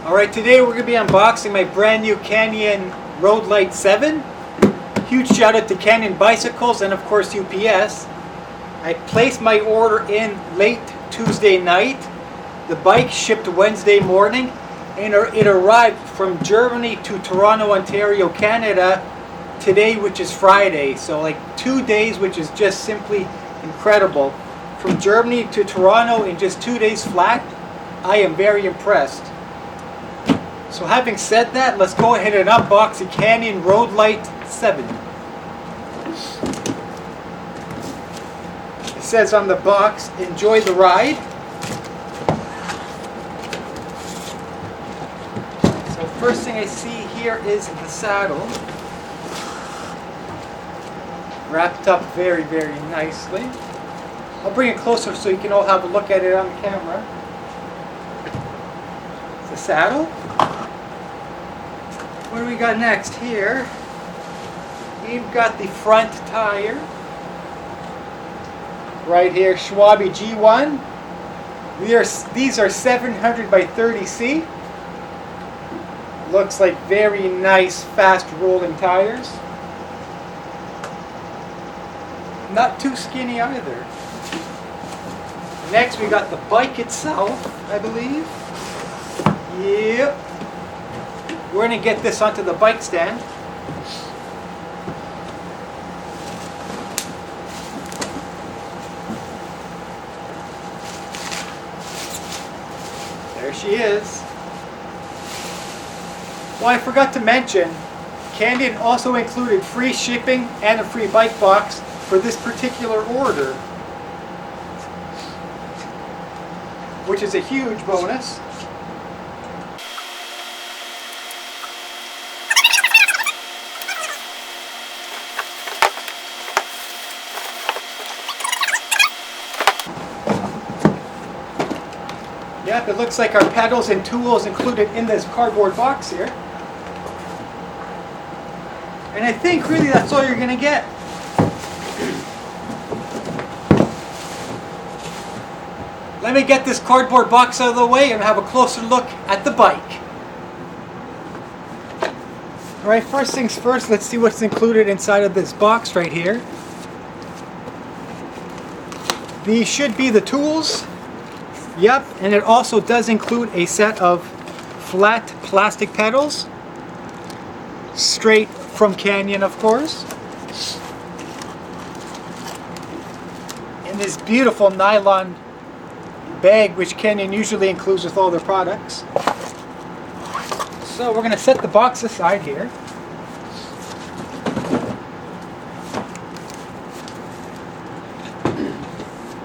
Alright, today we're going to be unboxing my brand new Canyon Roadlite 7. Huge shout out to Canyon Bicycles and of course UPS. I placed my order in late Tuesday night. The bike shipped Wednesday morning and it arrived from Germany to Toronto, Ontario, Canada today, which is Friday. So like 2 days, which is just simply incredible. From Germany to Toronto in just 2 days flat. I am very impressed. So having said that, let's go ahead and unbox the Canyon Roadlite 7. It says on the box, enjoy the ride. So first thing I see here is the saddle. Wrapped up very, very nicely. I'll bring it closer so you can all have a look at it on the camera. It's the saddle. What do we got next here? We've got the front tire. Right here, Schwabe G1. These are 700 by 30C. Looks like very nice, fast rolling tires. Not too skinny either. Next we got the bike itself, I believe. Yep. We're going to get this onto the bike stand. There she is. Well, I forgot to mention, Canyon also included free shipping and a free bike box for this particular order, which is a huge bonus. Yep, it looks like our pedals and tools included in this cardboard box here. And I think really that's all you're going to get. Let me get this cardboard box out of the way and have a closer look at the bike. Alright, first things first, let's see what's included inside of this box right here. These should be the tools. Yep, and it also does include a set of flat plastic pedals, straight from Canyon, of course. And this beautiful nylon bag, which Canyon usually includes with all their products. So we're going to set the box aside here.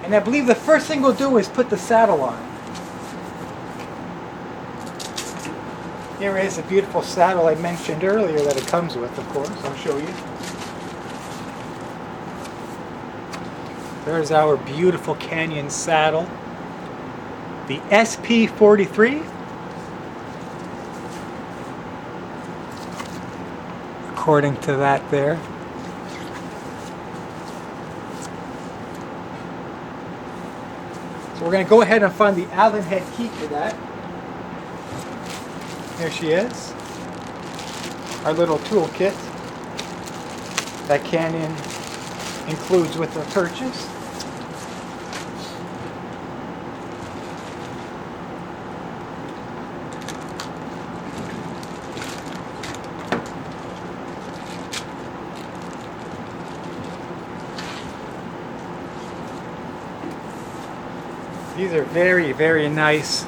And I believe the first thing we'll do is put the saddle on. Here is a beautiful saddle I mentioned earlier that it comes with, of course. I'll show you. There's our beautiful Canyon saddle. The SP43. According to that there. So we're going to go ahead and find the Allen head key for that. There she is. Our little toolkit that Canyon includes with the purchase. These are very, very nice,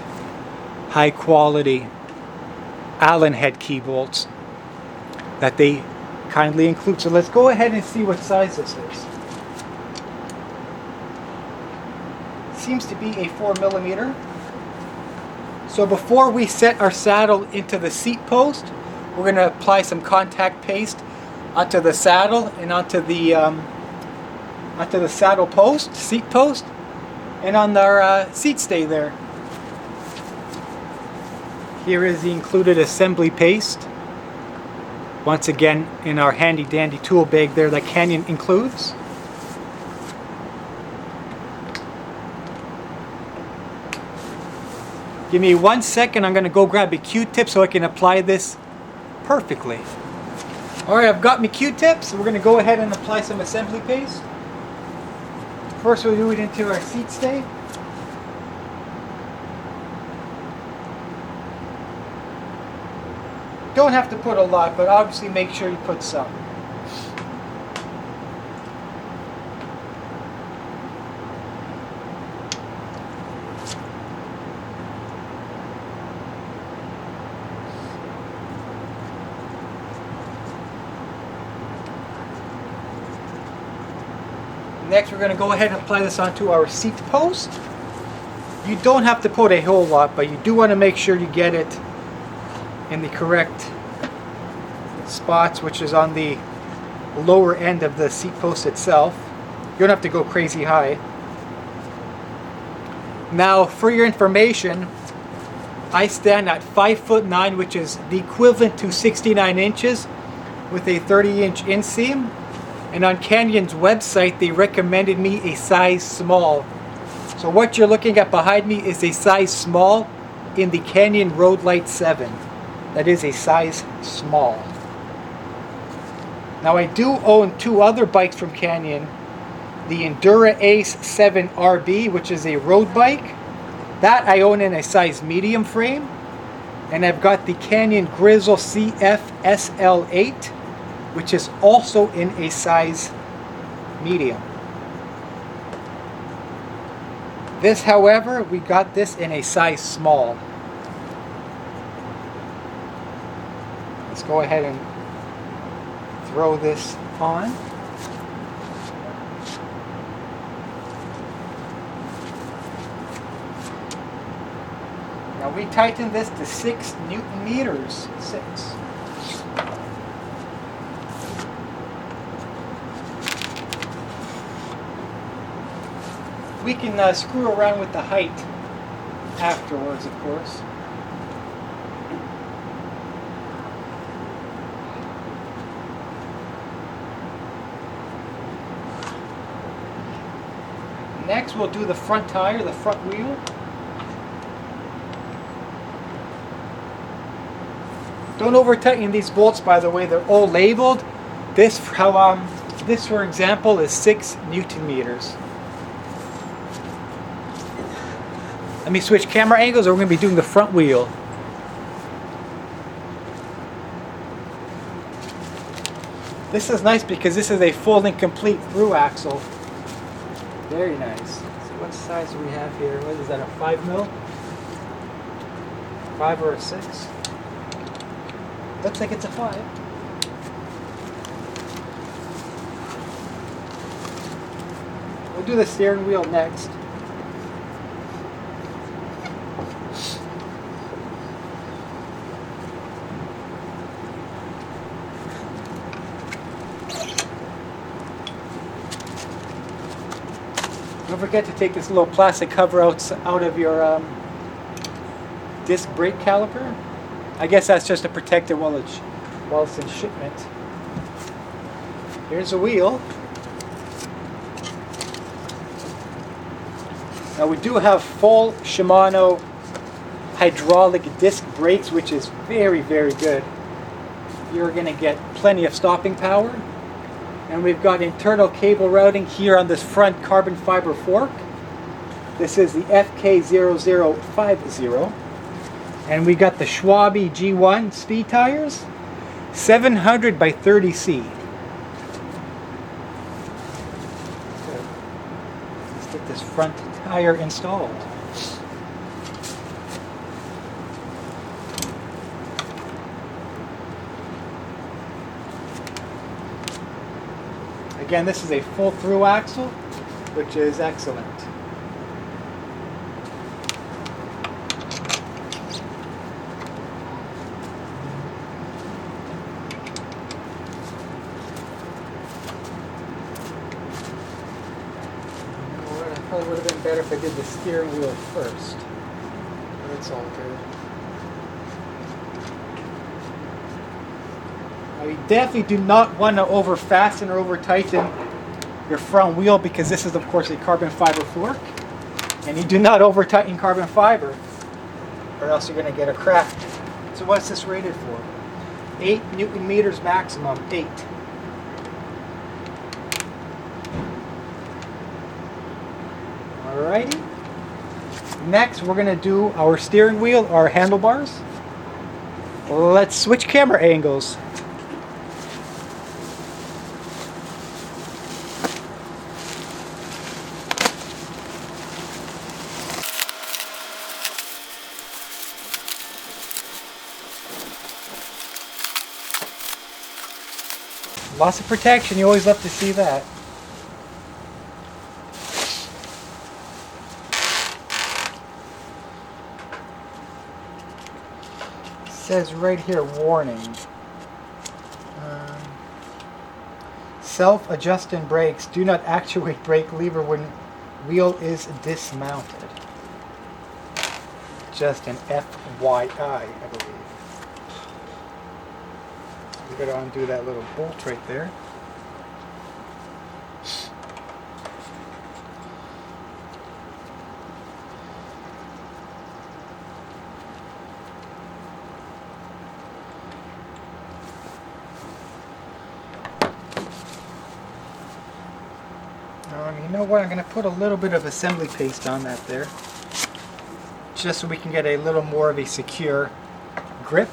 high quality Allen head key bolts that they kindly include. So let's go ahead and see what size this is. Seems to be a 4mm. So before we set our saddle into the seat post, we're going to apply some contact paste onto the saddle and onto the saddle post, seat post, and on our seat stay there. Here is the included assembly paste. Once again in our handy dandy tool bag there that Canyon includes. Give me 1 second, I'm going to go grab a Q-tip so I can apply this perfectly. Alright, I've got my Q-tips. We're going to go ahead and apply some assembly paste. First we'll do it into our seat stay. Don't have to put a lot, but obviously make sure you put some. Next, we're going to go ahead and apply this onto our seat post. You don't have to put a whole lot, but you do want to make sure you get it in the correct spots, which is on the lower end of the seat post itself. You don't have to go crazy high. Now, for your information, I stand at 5'9", which is the equivalent to 69 inches with a 30-inch inseam. And on Canyon's website, they recommended me a size small. So what you're looking at behind me is a size small in the Canyon Roadlite 7. That is a size small. Now I do own two other bikes from Canyon. The Endura Ace 7 RB, which is a road bike. That I own in a size medium frame. And I've got the Canyon Grizzle CF SL8, which is also in a size medium. This, however, we got this in a size small. Let's go ahead and throw this on. Now we tighten this to 6 Newton meters. 6. We can screw around with the height afterwards, of course. Next, we'll do the front tire, the front wheel. Don't over tighten these bolts, by the way, they're all labeled. This, for example, is 6 Newton meters. Let me switch camera angles, or we're going to be doing the front wheel. This is nice because this is a full and complete through axle. Very nice. So what size do we have here? What is that, a 5 mil? 5 or a 6? Looks like it's a 5. We'll do the steering wheel next. Don't forget to take this little plastic cover out of your disc brake caliper. I guess that's just to protect it while it's in shipment. Here's the wheel. Now we do have full Shimano hydraulic disc brakes, which is very, very good. You're going to get plenty of stopping power. And we've got internal cable routing here on this front carbon fiber fork. This is the FK0050. And we got the Schwalbe G1 speed tires, 700 by 30C. Let's get this front tire installed. Again, this is a full through axle, which is excellent. It probably would have been better if I did the steering wheel first, but it's all good. You definitely do not want to over fasten or over tighten your front wheel, because this is of course a carbon fiber fork, and you do not over tighten carbon fiber. or else you're going to get a crack. So what's this rated for? 8 Newton meters maximum, 8. Alrighty. Next, we're going to do our steering wheel, our handlebars. Let's switch camera angles. Lots of protection, you always love to see that. It says right here, warning. Self-adjusting brakes. Do not actuate brake lever when wheel is dismounted. Just an FYI, I believe. We're going to undo that little bolt right there. You know what? I'm going to put a little bit of assembly paste on that there, just so we can get a little more of a secure grip.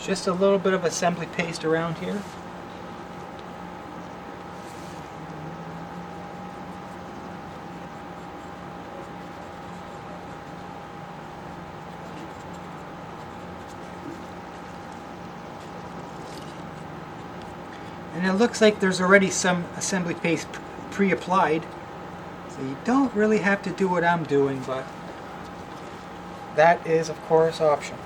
Just a little bit of assembly paste around here. And it looks like there's already some assembly paste pre-applied, so you don't really have to do what I'm doing, but that is of course optional.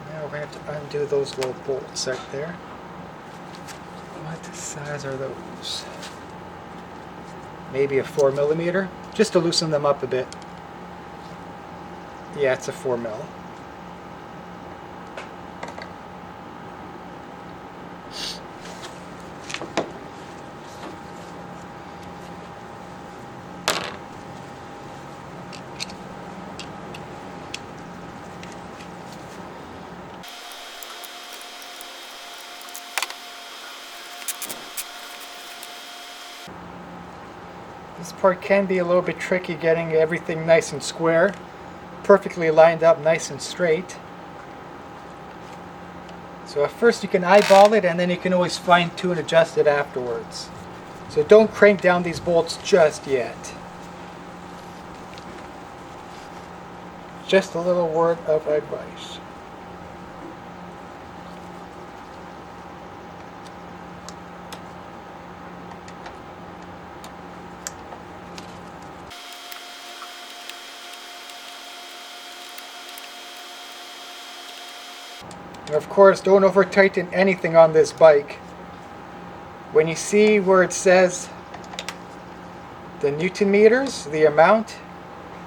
Now we're going to have to undo those little bolts right there. What size are those? Maybe a 4mm, just to loosen them up a bit. Yeah, it's a 4mm. This part can be a little bit tricky, getting everything nice and square, perfectly lined up, nice and straight. So at first you can eyeball it, and then you can always fine-tune, adjust it afterwards. So don't crank down these bolts just yet. Just a little word of advice. And of course, don't over tighten anything on this bike. When you see where it says the Newton meters, the amount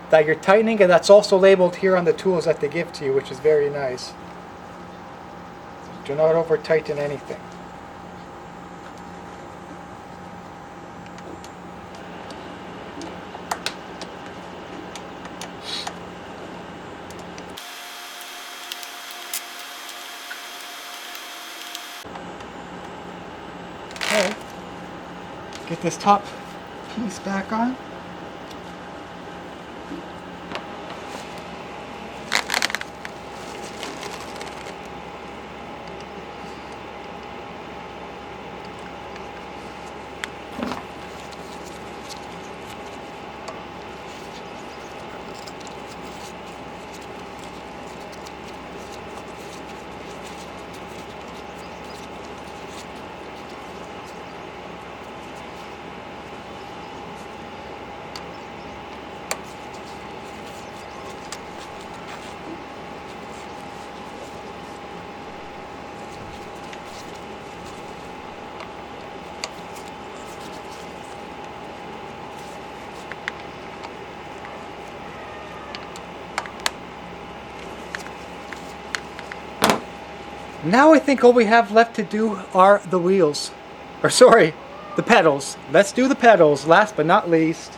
that you're tightening, and that's also labeled here on the tools that they give to you, which is very nice. Do not over tighten anything. Okay, get this top piece back on. Now I think all we have left to do are the wheels. Or sorry, the pedals. Let's do the pedals, last but not least.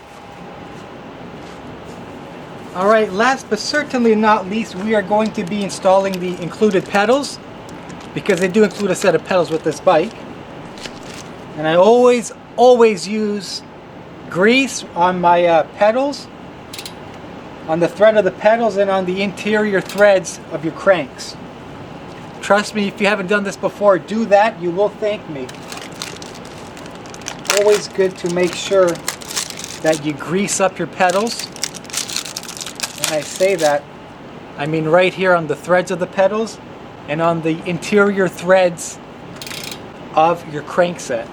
Alright, last but certainly not least, we are going to be installing the included pedals, because they do include a set of pedals with this bike. And I always use grease on my pedals, on the thread of the pedals and on the interior threads of your cranks. Trust me, if you haven't done this before, do that, you will thank me. Always good to make sure that you grease up your pedals. When I say that, I mean right here on the threads of the pedals and on the interior threads of your crankset.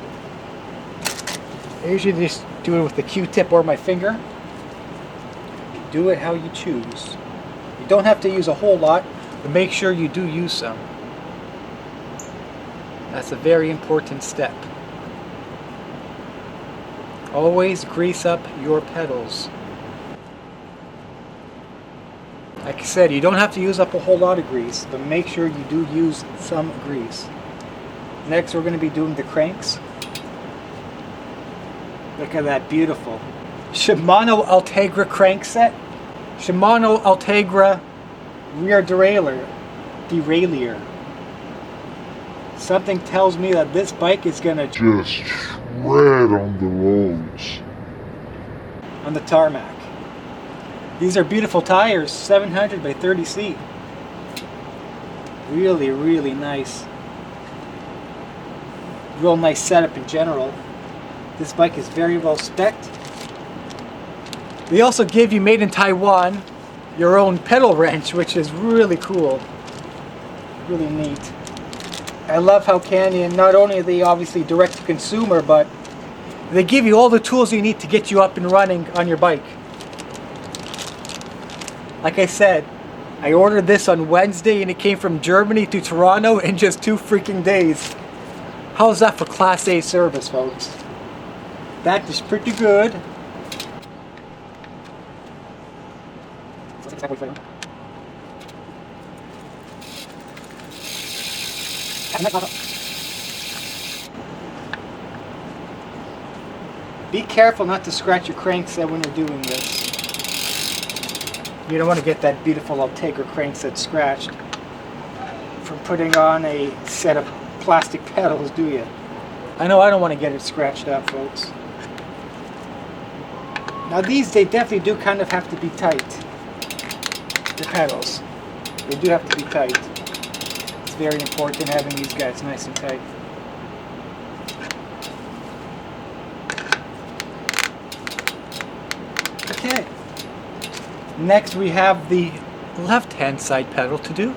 I usually just do it with the Q-tip or my finger. Do it how you choose. You don't have to use a whole lot, but make sure you do use some. That's a very important step. Always grease up your pedals. Like I said, you don't have to use up a whole lot of grease, but make sure you do use some grease. Next, we're going to be doing the cranks. Look at that beautiful Shimano Ultegra crank set. Shimano Ultegra rear derailleur. Something tells me that this bike is going to just shred on the roads. On the tarmac. These are beautiful tires, 700 by 30C. Really, really nice. Real nice setup in general. This bike is very well spec'd. They also give you, made in Taiwan, your own pedal wrench, which is really cool. Really neat. I love how Canyon, not only are they obviously direct to consumer, but they give you all the tools you need to get you up and running on your bike. Like I said, I ordered this on Wednesday and it came from Germany to Toronto in just 2 freaking days. How's that for Class A service, folks? That is pretty good. Be careful not to scratch your crankset when you're doing this. You don't want to get that beautiful Ultegra crankset scratched from putting on a set of plastic pedals, do you? I know I don't want to get it scratched up, folks. Now these, they definitely do kind of have to be tight. The pedals. They do have to be tight. It's very important having these guys nice and tight. Okay. Next we have the left-hand side pedal to do.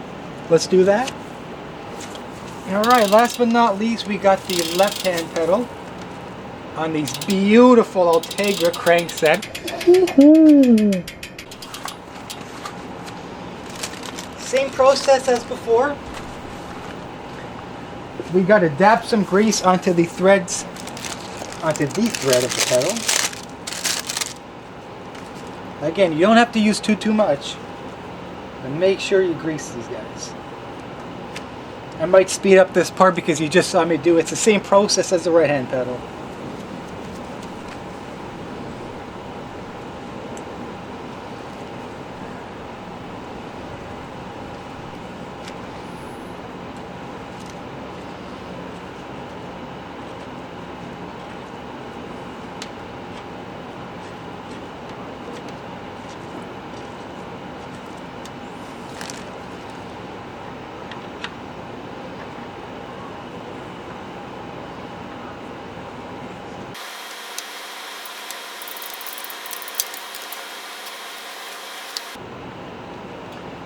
Let's do that. Alright, last but not least, we got the left-hand pedal on these beautiful Ultegra crankset. Same process as before. We got to dab some grease onto the threads, onto the thread of the pedal. Again, you don't have to use too much, but make sure you grease these guys. I might speed up this part because you just saw me do it. It's the same process as the right-hand pedal.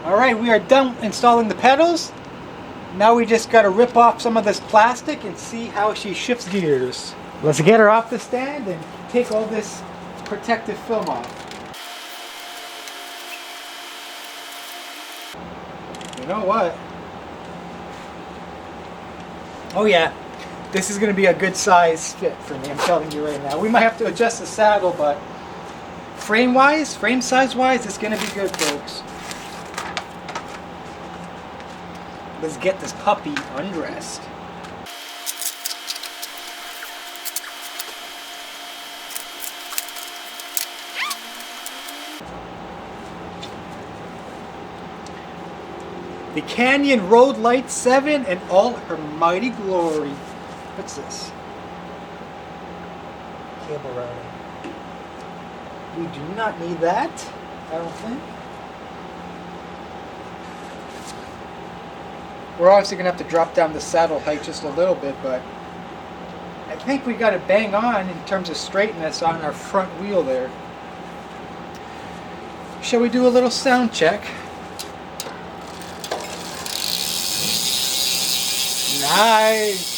Alright, we are done installing the pedals. Now we just got to rip off some of this plastic and see how she shifts gears. Let's get her off the stand and take all this protective film off. You know what? Oh yeah, this is going to be a good size fit for me, I'm telling you right now. We might have to adjust the saddle, but frame size wise, it's going to be good, folks. let's get this puppy undressed. The Canyon Roadlite 7 in all her mighty glory. What's this? Cable routing. We do not need that, I don't think. We're obviously going to have to drop down the saddle height just a little bit, but I think we got it bang on in terms of straightness on our front wheel there. Shall we do a little sound check? Nice!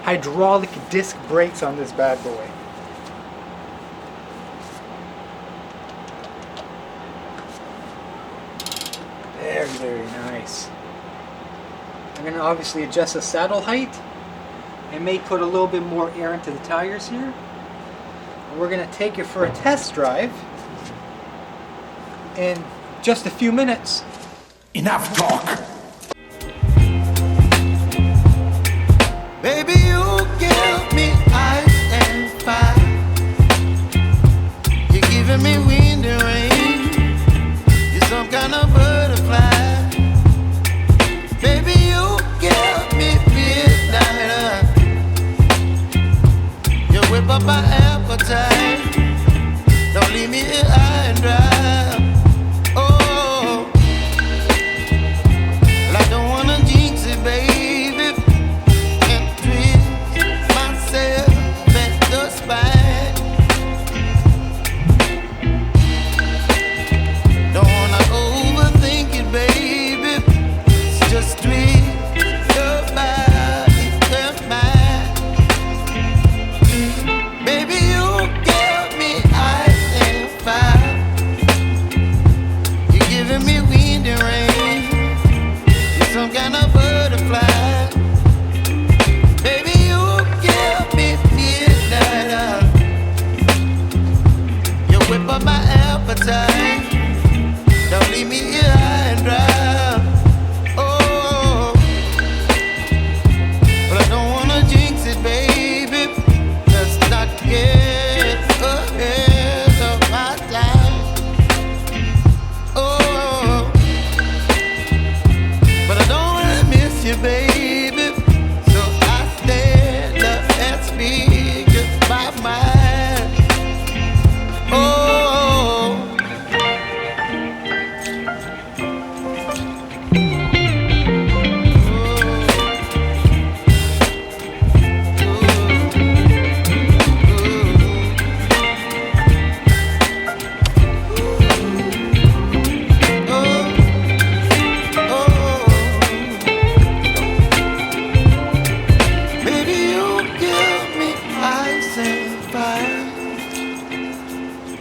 Hydraulic disc brakes on this bad boy. Very, very nice. I'm going to obviously adjust the saddle height. I may put a little bit more air into the tires here. We're going to take it for a test drive in just a few minutes. Enough talk. Baby, you give me ice and fire. You're giving me wind and rain. You're some kind of butterfly. Baby, you give me midnight. You whip up my appetite. Don't leave me here high and dry. Oh, well, I don't wanna jinx it, baby. Don't leave me here high and dry. Oh, but I don't wanna jinx it, baby. Let's not get ahead of my time. Oh, but I don't wanna miss you, baby. So I stand up and speak my mind. Oh.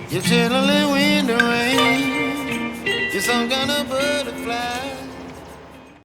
You're chilling in wind and rain. You're some kind of bird.